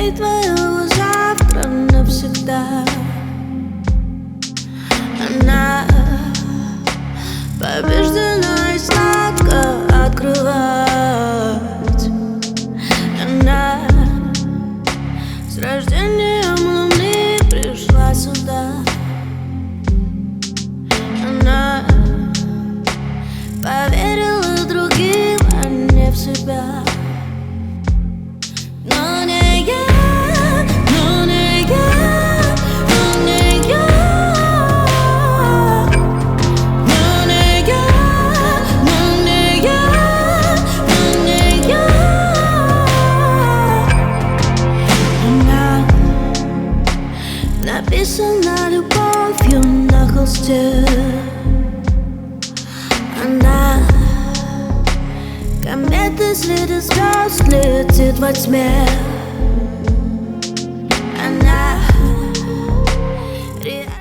дверей твоего завтра навсегда. Она побеждена и сладко открывать. Она с рождением луны пришла сюда. Она поверила другим, а не в себя. Но не я, но не я, но не я, но не я, но не я, но не я. Она написана любовью на холсте. Она кометы среди звезд летит во тьме.